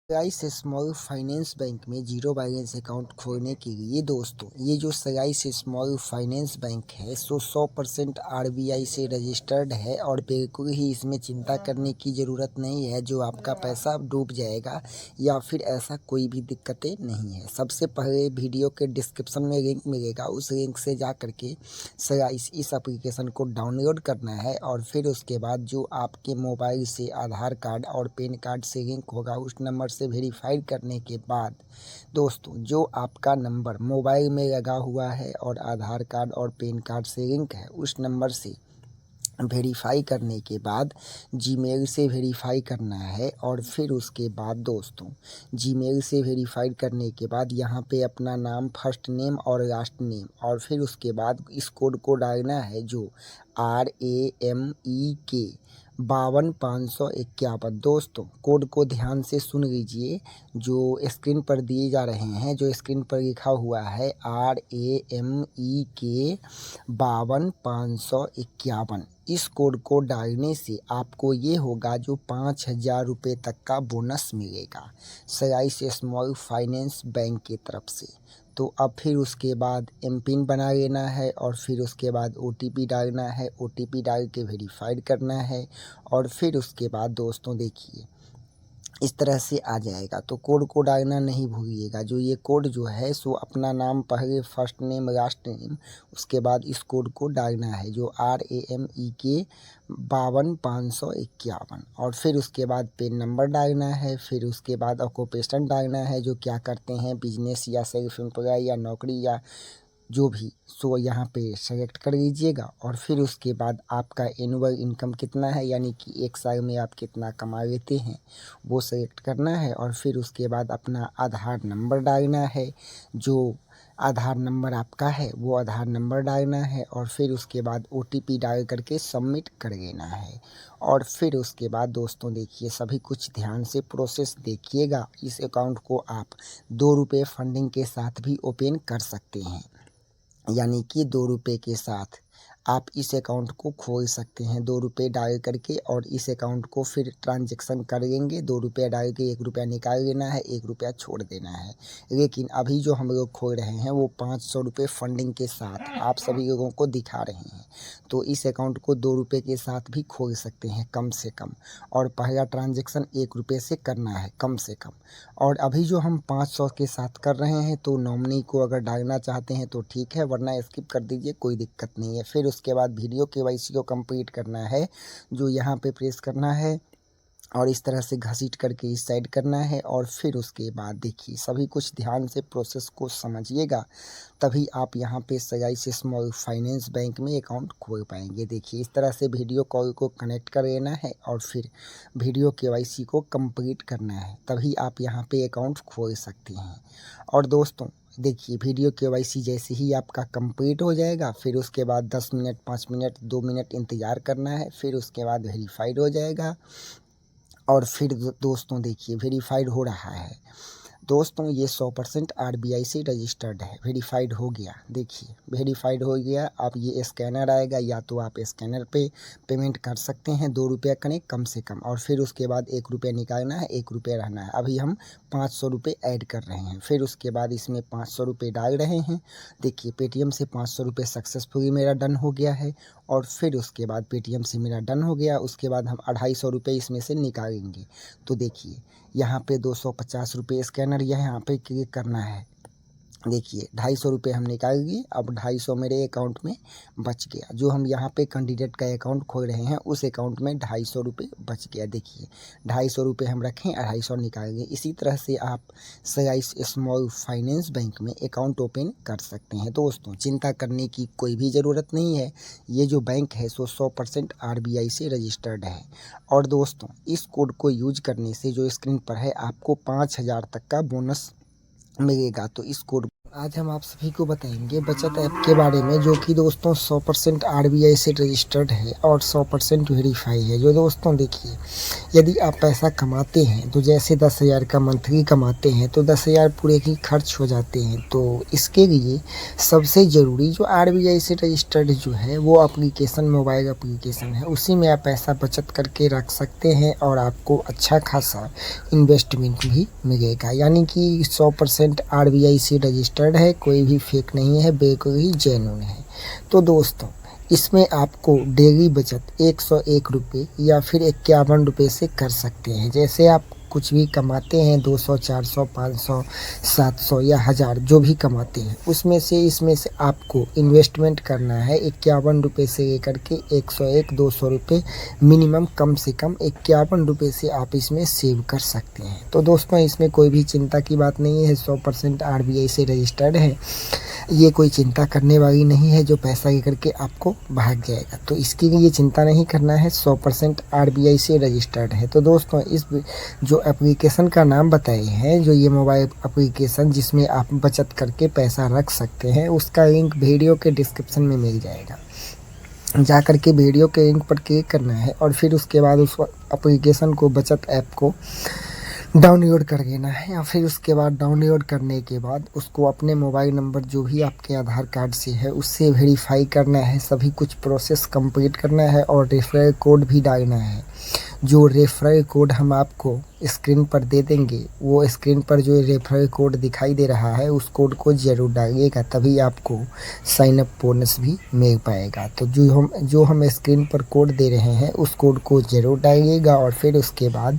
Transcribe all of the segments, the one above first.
सगाइस small finance bank में zero balance account खोलने के लिए दोस्तों ये जो सगाइस स्मॉल फाइनेंस बैंक है सो 100% आरबीआई से रजिस्टर्ड है और बिल्कुल ही इसमें चिंता करने की ज़रूरत नहीं है जो आपका पैसा डूब जाएगा या फिर ऐसा कोई भी दिक्कतें नहीं है। सबसे पहले वीडियो के डिस्क्रिप्शन में लिंक मिलेगा, उस लिंक से जा करके सगाइस इस एप्लीकेशन को डाउनलोड करना है और फिर उसके बाद जो आपके मोबाइल से आधार कार्ड और पैन कार्ड से लिंक होगा उस नंबर से वेरीफाइड करने के बाद दोस्तों जो आपका नंबर मोबाइल में लगा हुआ है और आधार कार्ड और पैन कार्ड से लिंक है उस नंबर से वेरीफाई करने के बाद जीमेल से वेरीफाई करना है। और फिर उसके बाद दोस्तों जीमेल से वेरीफाइड करने के बाद यहाँ पे अपना नाम, फर्स्ट नेम और लास्ट नेम, और फिर उसके बाद इस कोड को डालना है जो RAMEK 52,551। दोस्तों कोड को ध्यान से सुन लीजिए, जो स्क्रीन पर दिए जा रहे हैं, जो स्क्रीन पर लिखा हुआ है RAMEK 52,551। इस कोड को डालने से आपको ये होगा जो 5,000 रुपये तक का बोनस मिलेगा सगाइस स्मॉल फाइनेंस बैंक की तरफ से। तो अब फिर उसके बाद एमपिन बना लेना है और फिर उसके बाद OTP डालना है, OTP डाल के वेरीफाइड करना है। और फिर उसके बाद दोस्तों देखिए इस तरह से आ जाएगा, तो कोड को डालना नहीं भूलिएगा। जो ये कोड जो है सो अपना नाम, पहले फर्स्ट नेम, लास्ट नेम, उसके बाद इस कोड को डालना है जो RAMEK 52,551। और फिर उसके बाद पेन नंबर डालना है, फिर उसके बाद ऑक्यूपेशन डालना है जो क्या करते हैं, बिजनेस या सेल्फ एम्प्लॉय या नौकरी या जो भी, सो यहाँ पे सेलेक्ट कर लीजिएगा। और फिर उसके बाद आपका एनुअल इनकम कितना है, यानी कि एक साल में आप कितना कमा लेते हैं, वो सेलेक्ट करना है। और फिर उसके बाद अपना आधार नंबर डालना है, जो आधार नंबर आपका है वो आधार नंबर डालना है। और फिर उसके बाद OTP डाल करके सबमिट कर देना है। और फिर उसके बाद दोस्तों देखिए सभी कुछ ध्यान से प्रोसेस देखिएगा। इस अकाउंट को आप 2 रुपये फंडिंग के साथ भी ओपन कर सकते हैं, यानी कि 2 रुपये के साथ आप इस अकाउंट को खोल सकते हैं 2 रुपये डाल करके। और इस अकाउंट को फिर ट्रांजैक्शन कर लेंगे, 2 रुपये डाल के 1 रुपया निकाल लेना है, 1 रुपया छोड़ देना है। लेकिन अभी जो हम लोग खोल रहे हैं वो 500 रुपये फंडिंग के साथ आप सभी लोगों को दिखा रहे हैं। तो इस अकाउंट को 2 रुपये के साथ भी खोल सकते हैं कम से कम, और पहला ट्रांजेक्शन 1 रुपये से करना है कम से कम। और अभी जो हम 500 के साथ कर रहे हैं तो नॉमिनी को अगर डालना चाहते हैं तो ठीक है, वरना स्किप कर दीजिए, कोई दिक्कत नहीं है। फिर उसके बाद वीडियो KYC को कंप्लीट करना है, जो यहाँ पे प्रेस करना है और इस तरह से घसीट करके इस साइड करना है। और फिर उसके बाद देखिए सभी कुछ ध्यान से प्रोसेस को समझिएगा, तभी आप यहाँ पे सगाइस स्मॉल फाइनेंस बैंक में अकाउंट खोल पाएंगे। देखिए इस तरह से वीडियो कॉल को कनेक्ट कर लेना है और फिर वीडियो KYC को कंप्लीट करना है, तभी आप यहाँ पे अकाउंट खोल सकते हैं। और दोस्तों देखिए वीडियो KYC जैसे ही आपका कंप्लीट हो जाएगा, फिर उसके बाद 10 मिनट, 5 मिनट, 2 मिनट इंतज़ार करना है, फिर उसके बाद वेरीफाइड हो जाएगा। और फिर दोस्तों देखिए वेरीफाइड हो रहा है दोस्तों, ये 100% RBI से रजिस्टर्ड है, वेरीफाइड हो गया। देखिए वेरीफाइड हो गया। अब ये स्कैनर आएगा, या तो आप स्कैनर पे पेमेंट कर सकते हैं, 2 रुपये करें कम से कम, और फिर उसके बाद 1 रुपया निकालना है, 1 रुपया रहना है। अभी हम 500 रुपये ऐड कर रहे हैं, फिर उसके बाद इसमें 500 रुपये डाल रहे हैं। देखिए पेटीएम से 500 रुपये सक्सेसफुली मेरा डन हो गया है। और फिर उसके बाद पेटीएम से मेरा डन हो गया, उसके बाद हम 250 रुपये इसमें से निकालेंगे। तो देखिए यहाँ पे 250 रुपये स्कैनर यहाँ पे क्लिक करना है। देखिए 250 रुपये हम निकाल लिए, अब 250 मेरे अकाउंट में बच गया। जो हम यहाँ पे कैंडिडेट का अकाउंट खोल रहे हैं उस अकाउंट में 250 रुपये बच गया। देखिए 250 रुपये हम रखें, 250 निकाल लिए। इसी तरह से आप सगाइस स्मॉल फाइनेंस बैंक में अकाउंट ओपन कर सकते हैं। दोस्तों चिंता करने की कोई भी ज़रूरत नहीं है, ये जो बैंक है सो 100% RBI से रजिस्टर्ड है। और दोस्तों इस कोड को यूज करने से जो स्क्रीन पर है आपको 5,000 तक का बोनस मिलेगा। तो इस कोड आज हम आप सभी को बताएंगे बचत ऐप के बारे में, जो कि दोस्तों 100% आरबीआई से रजिस्टर्ड है और 100% वेरीफाई है। जो दोस्तों देखिए, यदि आप पैसा कमाते हैं तो जैसे 10,000 का मंथली कमाते हैं तो 10,000 पूरे ही खर्च हो जाते हैं। तो इसके लिए सबसे ज़रूरी जो आरबीआई से रजिस्टर्ड जो है वो एप्लीकेशन, मोबाइल एप्लीकेशन है, उसी में आप पैसा बचत करके रख सकते हैं और आपको अच्छा खासा इन्वेस्टमेंट भी मिलेगा। यानी कि 100% आरबीआई से रजिस्टर्ड है, कोई भी फेक नहीं है, बिल्कुल ही जेन्युइन है। तो दोस्तों इसमें आपको डेली बचत 101 रुपये या फिर 51 रुपये से कर सकते हैं। जैसे आप कुछ भी कमाते हैं, 200, 400, 500, 700 या 1000 जो भी कमाते हैं, उसमें से इसमें से आपको इन्वेस्टमेंट करना है 51 रुपये से लेकर के 101, 200 रुपये मिनिमम, कम से कम 51 रुपये से आप इसमें सेव कर सकते हैं। तो दोस्तों इसमें कोई भी चिंता की बात नहीं है, 100% आरबीआई से रजिस्टर्ड है। ये कोई चिंता करने वाली नहीं है जो पैसा लेकर के आपको भाग जाएगा। तो इसके लिए चिंता नहीं करना है, 100% आरबीआई से रजिस्टर्ड है। तो दोस्तों इस जो एप्लीकेशन का नाम बताए हैं, जो ये मोबाइल एप्लीकेशन जिसमें आप बचत करके पैसा रख सकते हैं, उसका लिंक वीडियो के डिस्क्रिप्शन में मिल जाएगा। जा कर के वीडियो के लिंक पर क्लिक करना है और फिर उसके बाद उस एप्लीकेशन को, बचत ऐप को डाउनलोड कर लेना है। या फिर उसके बाद डाउनलोड करने के बाद उसको अपने मोबाइल नंबर जो भी आपके आधार कार्ड से है उससे वेरीफाई करना है, सभी कुछ प्रोसेस कंप्लीट करना है और रेफरल कोड भी डालना है। जो रेफरल कोड हम आपको स्क्रीन पर दे देंगे, वो स्क्रीन पर जो रेफरल कोड दिखाई दे रहा है उस कोड को ज़रूर डालिएगा, तभी आपको साइन अप बोनस भी मिल पाएगा। तो जो हम स्क्रीन पर कोड दे रहे हैं उस कोड को ज़रूर डालिएगा और फिर उसके बाद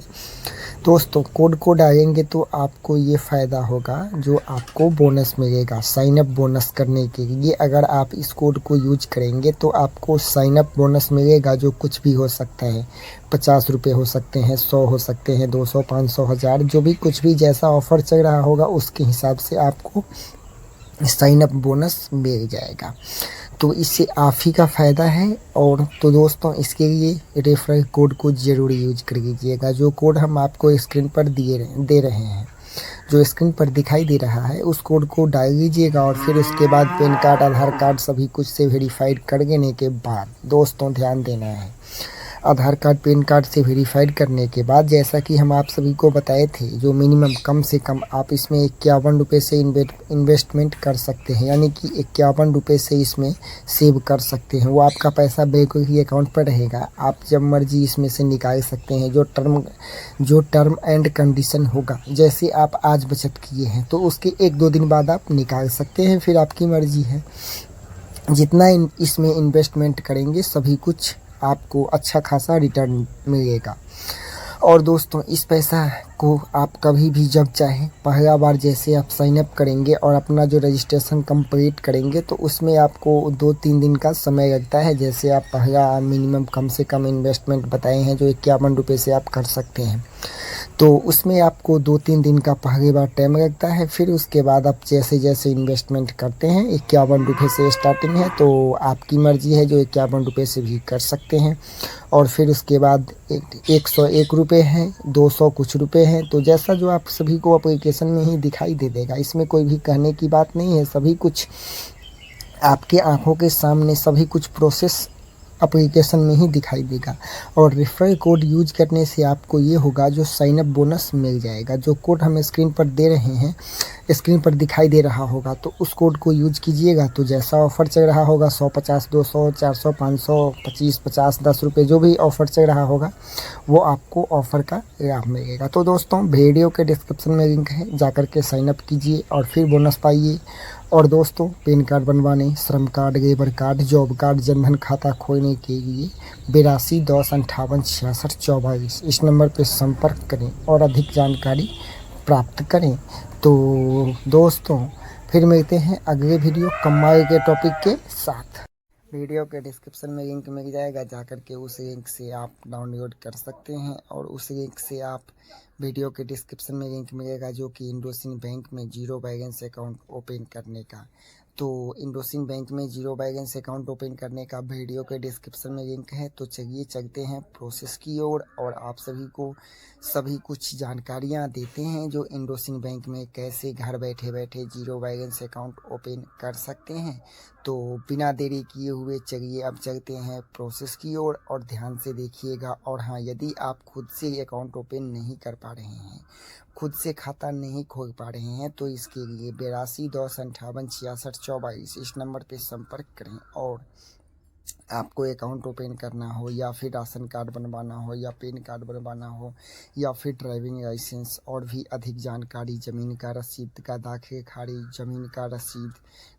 दोस्तों कोड को डालेंगे तो आपको ये फ़ायदा होगा, जो आपको बोनस मिलेगा साइन अप बोनस करने के लिए। अगर आप इस कोड को यूज करेंगे तो आपको साइन अप बोनस मिलेगा, जो कुछ भी हो सकता है। 50 रुपये हो सकते हैं, 100 हो सकते हैं, 200, 500, 1000, जो भी कुछ भी जैसा ऑफ़र चल रहा होगा उसके हिसाब से आपको साइन अप बोनस मिल जाएगा। तो इससे आप ही का फ़ायदा है। और तो दोस्तों इसके लिए रेफरल कोड को ज़रूर यूज कर लीजिएगा। जो कोड हम आपको स्क्रीन पर दे रहे हैं, जो स्क्रीन पर दिखाई दे रहा है, उस कोड को डाल लीजिएगा और फिर उसके बाद पैन कार्ड, आधार कार्ड सभी कुछ से वेरीफाइड कर लेने के बाद दोस्तों ध्यान देना है, आधार कार्ड, पैन कार्ड से वेरीफाइड करने के बाद जैसा कि हम आप सभी को बताए थे, जो मिनिमम कम से कम आप इसमें 51 रुपये से इन्वेस्टमेंट कर सकते हैं। यानी कि 51 रुपये से इसमें सेव कर सकते हैं। वो आपका पैसा बैंक की अकाउंट पर रहेगा, आप जब मर्जी इसमें से निकाल सकते हैं। जो टर्म एंड कंडीशन होगा, जैसे आप आज बचत किए हैं तो उसके 1-2 दिन बाद आप निकाल सकते हैं, फिर आपकी मर्जी है। जितना इसमें इन्वेस्टमेंट करेंगे सभी कुछ आपको अच्छा खासा रिटर्न मिलेगा। और दोस्तों इस पैसा को आप कभी भी जब चाहें, पहला बार जैसे आप साइन अप करेंगे और अपना जो रजिस्ट्रेशन कंप्लीट करेंगे तो उसमें आपको 2-3 दिन का समय लगता है। जैसे आप पहला मिनिमम कम से कम इन्वेस्टमेंट बताए हैं जो 51 रुपये से आप कर सकते हैं, तो उसमें आपको 2-3 दिन का पहली बार टाइम लगता है। फिर उसके बाद आप जैसे जैसे इन्वेस्टमेंट करते हैं, 51 रुपये से स्टार्टिंग है, तो आपकी मर्ज़ी है, जो 51 रुपये से भी कर सकते हैं। और फिर उसके बाद 101 रुपये हैं, 200 कुछ रुपये हैं, तो जैसा जो आप सभी को एप्लीकेशन में ही दिखाई दे देगा। इसमें कोई भी कहने की बात नहीं है, सभी कुछ आपके आंखों के सामने सभी कुछ प्रोसेस एप्लीकेशन में ही दिखाई देगा। और रेफरल कोड यूज करने से आपको ये होगा, जो साइन अप बोनस मिल जाएगा। जो कोड हम स्क्रीन पर दे रहे हैं, स्क्रीन पर दिखाई दे रहा होगा, तो उस कोड को यूज कीजिएगा। तो जैसा ऑफ़र चल रहा होगा, 150, 200, 400, 500, 25, 50, 10 रुपये, जो भी ऑफ़र चल रहा होगा वो आपको ऑफ़र का लाभ मिलेगा। तो दोस्तों वीडियो के डिस्क्रिप्शन में लिंक है, जाकर के साइन अप कीजिए और फिर बोनस पाइए। और दोस्तों पैन कार्ड बनवाने, श्रम card, labour card, job card, Jan Dhan खाता खोलने के लिए 8210586644 इस नंबर पर संपर्क करें और अधिक जानकारी प्राप्त करें। तो दोस्तों फिर मिलते हैं अगले वीडियो कमाई के टॉपिक के साथ। वीडियो के डिस्क्रिप्शन में लिंक मिल जाएगा, जाकर के उस लिंक से आप डाउनलोड कर सकते हैं। और उस लिंक से आप वीडियो के डिस्क्रिप्शन में लिंक मिलेगा, जो कि इंडोसिंड बैंक में 0 बैलेंस अकाउंट ओपन करने का। तो इंडोसिंड बैंक में जीरो बैलेंस अकाउंट ओपन करने का वीडियो के डिस्क्रिप्शन में लिंक है। तो चलिए चलते हैं प्रोसेस की ओर और आप सभी को सभी कुछ जानकारियां देते हैं जो इंडोसिंड बैंक में कैसे घर बैठे बैठे जीरो बैलेंस अकाउंट ओपन कर सकते हैं। तो बिना देरी किए हुए चलिए अब चलते हैं प्रोसेस की ओर और ध्यान से देखिएगा। और हाँ, यदि आप खुद से अकाउंट ओपन नहीं कर पा रहे हैं, खुद से खाता नहीं खोल पा रहे हैं, तो इसके लिए 82 10 58 66 44 इस नंबर पर संपर्क करें। और आपको अकाउंट ओपन करना हो या फिर राशन कार्ड बनवाना हो या पैन कार्ड बनवाना हो या फिर ड्राइविंग लाइसेंस और भी अधिक जानकारी, ज़मीन का रसीद का दाखिल खारिज, ज़मीन का रसीद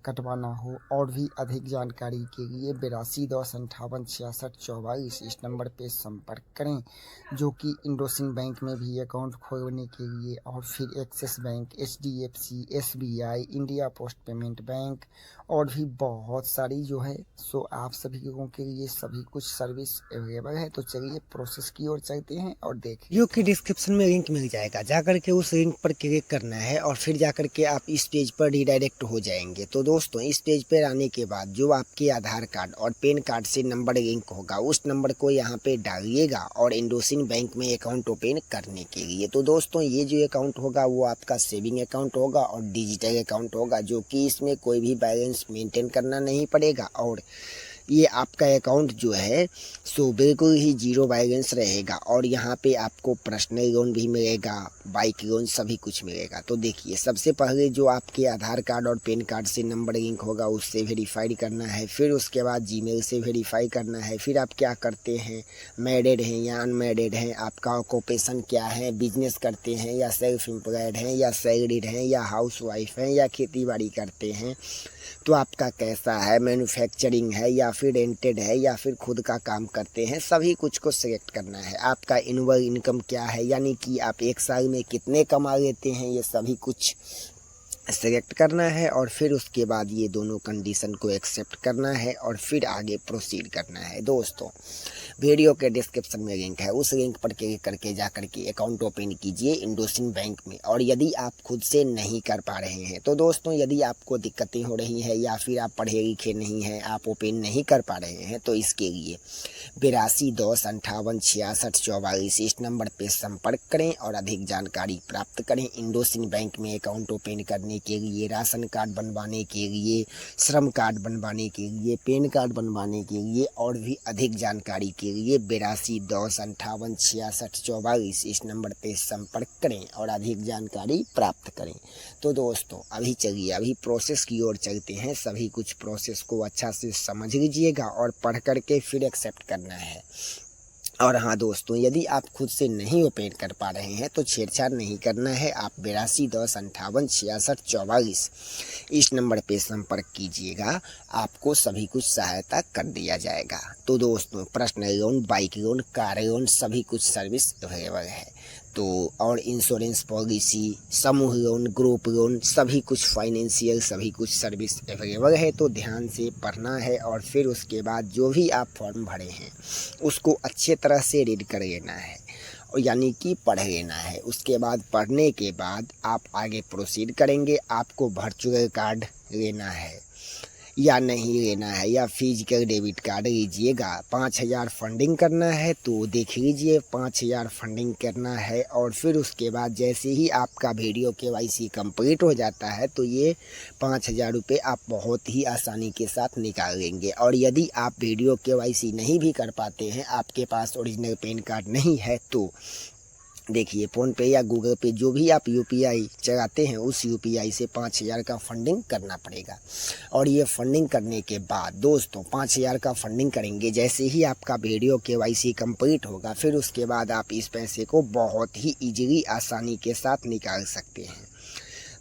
कटवाना हो और भी अधिक जानकारी के लिए 82 10 58 66 44 इस नंबर पर संपर्क करें, जो कि इंडोसिंड बैंक में भी अकाउंट खोलने के लिए और फिर axis bank, HDFC, SBI, India post payment bank और भी बहुत सारी जो है सो आप सभी लोगों के लिए सभी कुछ सर्विस अवेलेबल है। तो चलिए प्रोसेस की ओर चलते हैं और देखें। वीडियो के डिस्क्रिप्शन में लिंक मिल जाएगा, जाकर के उस लिंक पर क्लिक करना है और फिर जाकर के आप इस पेज पर रिडायरेक्ट हो जाएंगे। तो दोस्तों, इस पेज पर आने के बाद जो आपके आधार कार्ड और पैन कार्ड से नंबर लिंक होगा उस नंबर को यहाँ पे डालिएगा और इंडोसिंड बैंक में अकाउंट ओपन करने के लिए। तो दोस्तों, ये जो अकाउंट होगा वो आपका सेविंग अकाउंट होगा और डिजिटल अकाउंट होगा, जो कि इसमें कोई भी बैलेंस मेंटेन करना नहीं पड़ेगा और ये आपका अकाउंट जो है सो बिल्कुल ही जीरो बैलेंस रहेगा। और यहाँ पे आपको पर्सनल लोन भी मिलेगा, बाइक लोन सभी कुछ मिलेगा। तो देखिए, सबसे पहले जो आपके आधार कार्ड और पैन कार्ड से नंबर लिंक होगा उससे वेरीफाइड करना है, फिर उसके बाद जीमेल से वेरीफाई करना है। फिर आप क्या करते हैं, मैरिड हैं या अनमैरिड हैं, आपका ऑक्यूपेशन क्या है, बिजनेस करते हैं या सेल्फ एम्प्लॉयड हैं या सैलरीड हैं या हाउस वाइफ हैं या खेती बाड़ी करते हैं, तो आपका कैसा है, मैन्युफैक्चरिंग है या फिर रेंटेड है या फिर खुद का काम करते हैं, सभी कुछ को सिलेक्ट करना है। आपका एनुअल इनकम क्या है, यानी कि आप एक साल में कितने कमा लेते हैं, ये सभी कुछ सेलेक्ट करना है। और फिर उसके बाद ये दोनों कंडीशन को एक्सेप्ट करना है और फिर आगे प्रोसीड करना है। दोस्तों, वीडियो के डिस्क्रिप्शन में लिंक है, उस लिंक पर क्लिक करके जा करके अकाउंट ओपन कीजिए इंडोसिंड बैंक में। और यदि आप खुद से नहीं कर पा रहे हैं, तो दोस्तों यदि आपको दिक्कतें हो रही हैं या फिर आप पढ़े लिखे नहीं हैं, आप ओपन नहीं कर पा रहे हैं, तो इसके लिए 82 10 58 66 44 इस नंबर पर संपर्क करें और अधिक जानकारी प्राप्त करें। इंडोसिंड बैंक में अकाउंट ओपन करने के लिए, राशन कार्ड बनवाने के लिए, श्रम कार्ड बनवाने के लिए, पैन कार्ड बनवाने के लिए और भी अधिक जानकारी के लिए 82 10 58 66 44 इस नंबर पे संपर्क करें और अधिक जानकारी प्राप्त करें। तो दोस्तों, अभी चलिए अभी प्रोसेस की ओर चलते हैं। सभी कुछ प्रोसेस को अच्छा से समझ लीजिएगा और पढ़ करके फिर एक्सेप्ट करना है। और हाँ दोस्तों, यदि आप खुद से नहीं ओपन कर पा रहे हैं तो छेड़छाड़ नहीं करना है। आप 82 10 58 66 44 इस नंबर पे संपर्क कीजिएगा, आपको सभी कुछ सहायता कर दिया जाएगा। तो दोस्तों, personal loan, bike loan, car loan सभी कुछ सर्विस अवेलेबल है। तो और इंश्योरेंस पॉलिसी, समूह लोन, ग्रुप लोन सभी कुछ फाइनेंशियल सभी कुछ सर्विस अवेलेबल है। तो ध्यान से पढ़ना है और फिर उसके बाद जो भी आप फॉर्म भरे हैं उसको अच्छे तरह से रीड कर लेना है, यानी कि पढ़ लेना है। उसके बाद पढ़ने के बाद आप आगे प्रोसीड करेंगे। आपको वर्चुअल कार्ड लेना है या नहीं लेना है या फिजिकल डेबिट कार्ड लीजिएगा। 5000 फंडिंग करना है, तो देख लीजिए 5000 फंडिंग करना है। और फिर उसके बाद जैसे ही आपका वीडियो KYC कंप्लीट हो जाता है तो ये 5000 रुपये आप बहुत ही आसानी के साथ निकाल लेंगे। और यदि आप वीडियो KYC नहीं भी कर पाते हैं, आपके पास ओरिजिनल पैन कार्ड नहीं है, तो देखिए फ़ोनपे या गूगल पे जो भी आप UPI चलाते हैं उस UPI से 5000 का फंडिंग करना पड़ेगा। और ये फंडिंग करने के बाद दोस्तों 5000 का फंडिंग करेंगे, जैसे ही आपका वीडियो KYC कंप्लीट होगा फिर उसके बाद आप इस पैसे को बहुत ही ईजिली आसानी के साथ निकाल सकते हैं।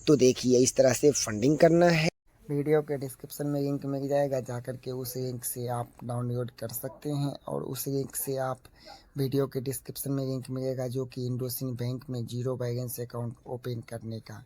तो देखिए, इस तरह से फंडिंग करना है। वीडियो के डिस्क्रिप्शन में लिंक मिल जाएगा, जाकर के उस लिंक से आप डाउनलोड कर सकते हैं। और उस लिंक से आप वीडियो के डिस्क्रिप्शन में लिंक मिलेगा जो कि इंडोसिंड बैंक में जीरो बैलेंस अकाउंट ओपन करने का।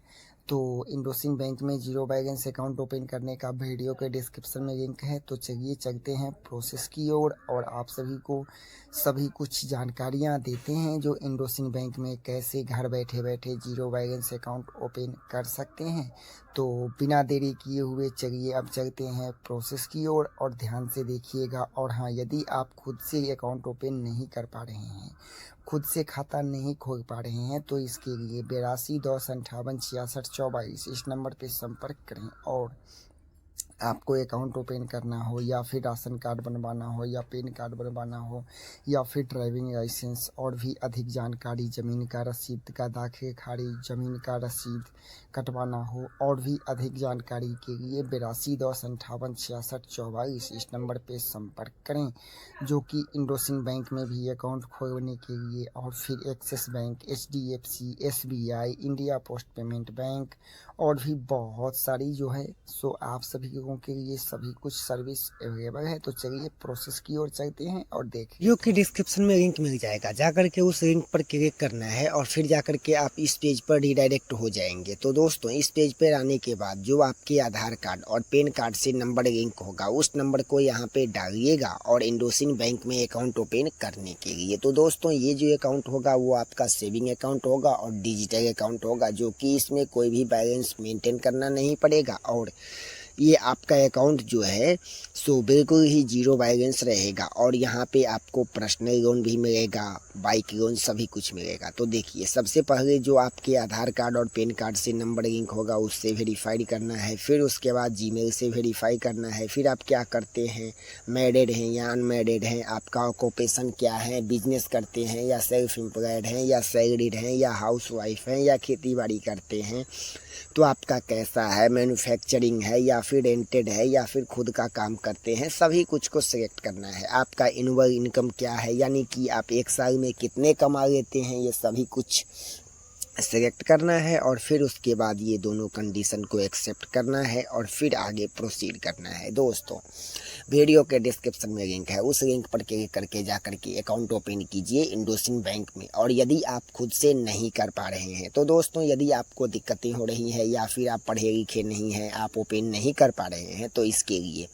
तो इंडोसिंड बैंक में जीरो बैलेंस अकाउंट ओपन करने का वीडियो के डिस्क्रिप्शन में लिंक है। तो चलिए चलते हैं प्रोसेस की ओर और आप सभी को सभी कुछ जानकारियां देते हैं जो इंडोसिंड बैंक में कैसे घर बैठे बैठे जीरो बैलेंस अकाउंट ओपन कर सकते हैं। तो बिना देरी किए हुए चलिए अब चलते हैं प्रोसेस की ओर और ध्यान से देखिएगा। और हाँ, यदि आप खुद से अकाउंट ओपन नहीं कर पा रहे हैं, खुद से खाता नहीं खोल पा रहे हैं, तो इसके लिए 82-10-58-66-44 इस नंबर पे संपर्क करें। और आपको अकाउंट ओपन करना हो या फिर राशन कार्ड बनवाना हो या पैन कार्ड बनवाना हो या फिर ड्राइविंग लाइसेंस और भी अधिक जानकारी, ज़मीन का रसीद का दाखिल खारिज, ज़मीन का रसीद कटवाना हो और भी अधिक जानकारी के लिए 82-10-58-66-44 इस नंबर पे संपर्क करें, जो कि इंडोसिंड बैंक में भी अकाउंट खोलने के लिए और फिर axis bank, HDFC, SBI, India post payment bank और भी बहुत सारी जो है सो आप सभी लोगों के लिए सभी कुछ सर्विस अवेलेबल है। तो चलिए प्रोसेस की ओर चलते हैं और देखिए। वीडियो के डिस्क्रिप्शन में लिंक मिल जाएगा, जाकर के उस लिंक पर क्लिक करना है और फिर जाकर के आप इस पेज पर रिडायरेक्ट हो जाएंगे। तो दोस्तों, इस पेज पर आने के बाद जो आपके आधार कार्ड और पैन कार्ड से नंबर लिंक होगा उस नंबर को यहाँ पे डालिएगा और इंडोसिंड बैंक में अकाउंट ओपन करने के लिए। तो दोस्तों, ये जो अकाउंट होगा वो आपका सेविंग अकाउंट होगा और डिजिटल अकाउंट होगा, जो कि इसमें कोई भी बैलेंस मेंटेन करना नहीं पड़ेगा और ये आपका अकाउंट जो है सो बिल्कुल ही जीरो बैलेंस रहेगा। और यहाँ पे आपको पर्सनल लोन भी मिलेगा, बाइक लोन सभी कुछ मिलेगा। तो देखिए, सबसे पहले जो आपके आधार कार्ड और पैन कार्ड से नंबर लिंक होगा उससे वेरीफाई करना है, फिर उसके बाद जीमेल से वेरीफाई करना है। फिर आप क्या करते हैं, मैरिड हैं या अनमैरिड हैं, आपका ऑक्यूपेशन क्या है, बिजनेस करते हैं या सेल्फ एम्प्लॉयड हैं या सैलरीड हैं या हाउस वाइफ हैं या खेती बाड़ी करते हैं, तो आपका कैसा है, मैन्युफैक्चरिंग है या फिर रेंटेड है या फिर खुद का काम करते हैं, सभी कुछ को सिलेक्ट करना है। आपका एनुअल इनकम क्या है, यानी कि आप एक साल में कितने कमा लेते हैं, ये सभी कुछ सेलेक्ट करना है। और फिर उसके बाद ये दोनों कंडीशन को एक्सेप्ट करना है और फिर आगे प्रोसीड करना है। दोस्तों, वीडियो के डिस्क्रिप्शन में लिंक है, उस लिंक पर क्लिक करके जाकर के अकाउंट ओपन कीजिए इंडोसिंड बैंक में। और यदि आप खुद से नहीं कर पा रहे हैं, तो दोस्तों यदि आपको दिक्कतें हो रही हैं या फिर आप पढ़े लिखे नहीं हैं, आप ओपन नहीं कर पा रहे हैं, तो इसके लिए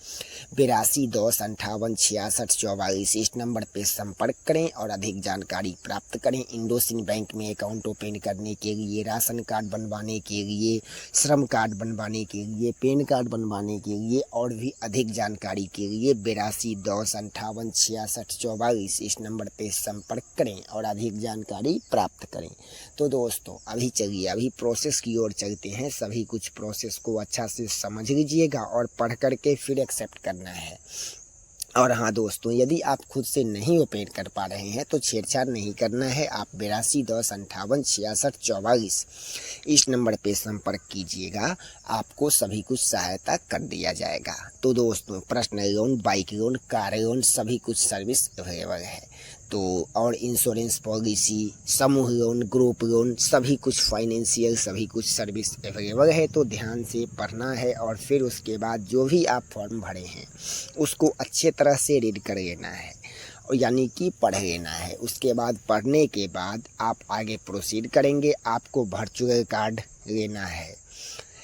82-10-58-66-44 इस नंबर पर संपर्क करें और अधिक जानकारी प्राप्त करें। इंडोसिंड बैंक में अकाउंट ओपन करने के लिए, राशन कार्ड बनवाने के लिए, श्रम कार्ड बनवाने के लिए, पैन कार्ड बनवाने के लिए और भी अधिक जानकारी के लिए 82-10-58-66-44 इस नंबर पे संपर्क करें और अधिक जानकारी प्राप्त करें। तो दोस्तों, अभी चलिए अभी प्रोसेस की ओर चलते हैं। सभी कुछ प्रोसेस को अच्छा से समझ लीजिएगा और पढ़ करके फिर एक्सेप्ट करना है। और हाँ दोस्तों, यदि आप खुद से नहीं ओपन कर पा रहे हैं तो छेड़छाड़ नहीं करना है। आप 82-10-58-66-44 इस नंबर पे संपर्क कीजिएगा, आपको सभी कुछ सहायता कर दिया जाएगा। तो दोस्तों, personal loan, bike loan, car loan सभी कुछ सर्विस अवेलेबल है। तो और इंश्योरेंस पॉलिसी, समूह लोन, ग्रुप लोन सभी कुछ फाइनेंशियल सभी कुछ सर्विस अवेलेबल है। तो ध्यान से पढ़ना है और फिर उसके बाद जो भी आप फॉर्म भरे हैं उसको अच्छे तरह से रीड कर लेना है, यानी कि पढ़ लेना है। उसके बाद पढ़ने के बाद आप आगे प्रोसीड करेंगे। आपको वर्चुअल कार्ड लेना है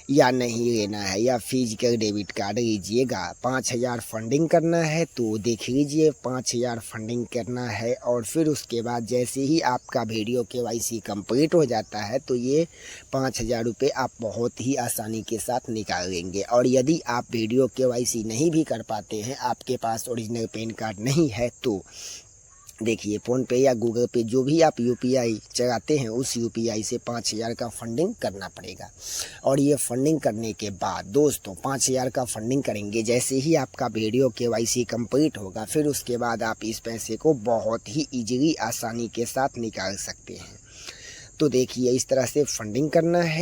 या नहीं लेना है या फिजिकल डेबिट कार्ड लीजिएगा। 5000 फंडिंग करना है, तो देख लीजिए 5000 फंडिंग करना है। और फिर उसके बाद जैसे ही आपका वीडियो KYC कंप्लीट हो जाता है तो ये 5000 रुपये आप बहुत ही आसानी के साथ निकाल लेंगे। और यदि आप वीडियो KYC नहीं भी कर पाते हैं, आपके पास ओरिजिनल पैन कार्ड नहीं है, तो देखिए फ़ोन पे या गूगल पे जो भी आप UPI चलाते हैं उस UPI से 5000 का फंडिंग करना पड़ेगा। और ये फंडिंग करने के बाद दोस्तों 5000 का फंडिंग करेंगे, जैसे ही आपका वीडियो KYC कंप्लीट होगा फिर उसके बाद आप इस पैसे को बहुत ही ईजिली आसानी के साथ निकाल सकते हैं। तो देखिए इस तरह से फंडिंग करना है।